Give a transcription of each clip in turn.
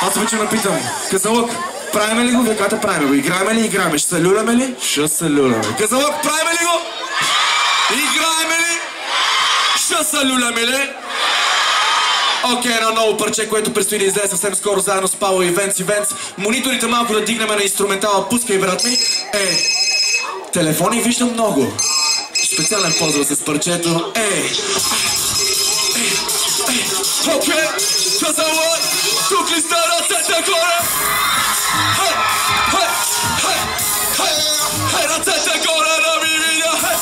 Аз обичам да питам. Казалък, правиме ли го? Вие казвате правиме го. Играеме ли? Играеме. Ще се люляме ли? Ще се люляме. Казалък, правиме ли го? Играеме ли? Ще се люляме ли? Окей, едно ново парче, което предстои да излезе съвсем скоро заедно с Павел и Венц. Мониторите малко да дигнем на инструментала. Пускай, брат ми. Телефони виждам много. Специален поздрав с парчето. Окей, Казалък, тук ли сте ръцете горе? Ръцете горе да ми видя.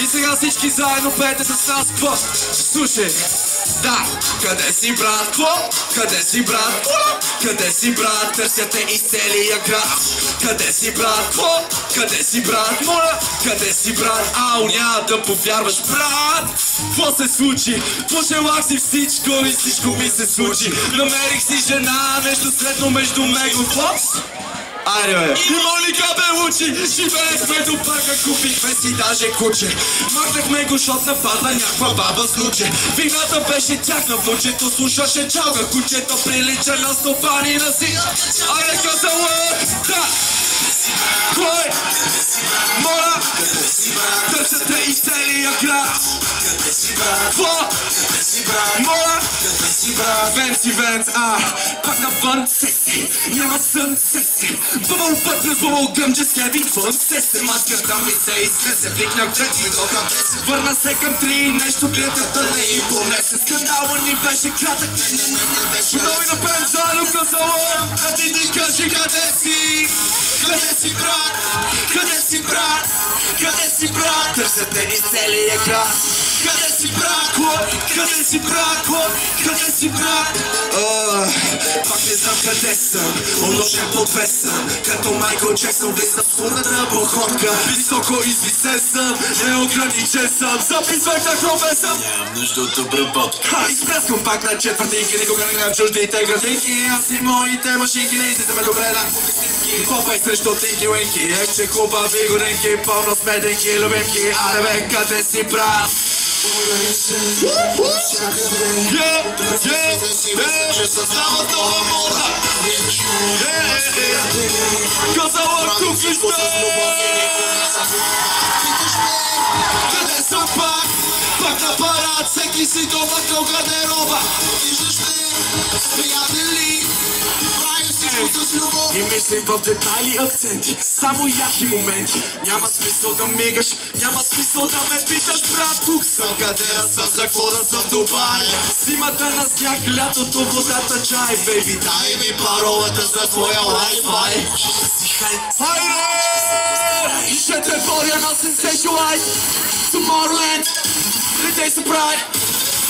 И сега всички заедно пеете с нас, какво? Слушай, да, къде си брат, какво? Къде си брат? Къде си брат? Търся те из целия град. Къде си брат, какво? Къде си брат? Моля, къде си брат? Ау, няма да повярваш, брат! Какво се случи? Пожелах си всичко и всичко ми се случи. Намерих си жена, нещо средно между Меган Фокс. Айде бе! И Моника Белучи! Живеехме до парка, купихме си даже куче. Махнахме го, шот нападна някаква баба с луче. Вината беше тяхна, внучето слушаше чалга. Кучето прилича на стопанина си. Айде Казалък! Да! Кой? Моля! Търсете из целия град. Кво? Моля! Венц, пак навън, се, няма сън, се. Бъбъл път на бъбъл гъмджа с Кевин Фън, се. Маската ми се изтресе, викнах трети до капеса. Върна се към три, нещо клетата не и понесе. Скандалът ни беше кратък, не беше. Готови да пеем заедно Казалък, а ти ни кажи къде си? Къде си брат? Къде си брат? Къде си брат? Търсете из целия град. Къде си брат? Къде си брат? Къде си брат? Пак не знам къде съм, умножен по 2 съм. Като Майкъл Джексън влиза в сурната походка. Високо извисен съм, неограничен съм. Записвай какво съм. Нямам нужда от обработка. Изпрескам пак на четвъртинки, никога не гледам чуждите градинки. Аз и моите машинки не излизаме добре на попай срещу тинки-уинки. Че хубави горенки, пълно смеденки, любимки. Аре бе, къде си брат? Създават нова мода. Казалък, тук ли сте? Къде съм пак? Пак на парад, всеки си дома към гардероба. Виждаш ме, приятели, правим всичко с любов. И мислим в детайли, акценти, само яки моменти. Няма смисъл да мигаш, няма смисъл да ме питаш, брат. Тук съм, къде съм, за какво да съм в Дубай. Зимата на сняг, лятото, водата, чай. Бейби, дай ми паролата за твоя лайфай. Хайде! И ще те водя на Sensationalize. Tomorrowland, Day Surprise.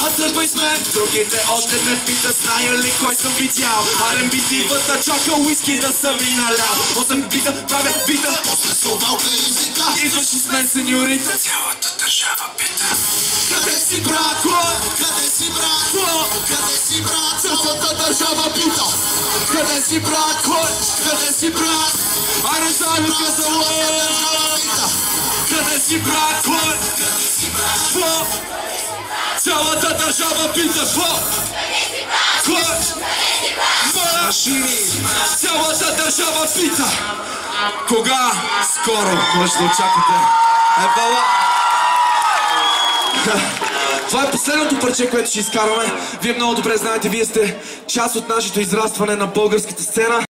А търпай с мен, другите още ме питат, зная ли кой съм видял. R&B дивата чака уиски да съм и налял. 8 бита, правя бита, после словалка и езика. Идваш с мен, сеньорита, цялата държава пита. Къде си брат? Къде си брат? Къде си брат? Цялата държава пита. Къде си брат? Къде си брат? Айде заедно Казалък! Къде си брат? Къде си брат? Цялата държава пита, машини, цялата държава пита. Кога? Скоро, може да очаквате. Ебала! Това е последното парче, което ще изкарваме. Вие много добре знаете, вие сте част от нашето израстване на българската сцена.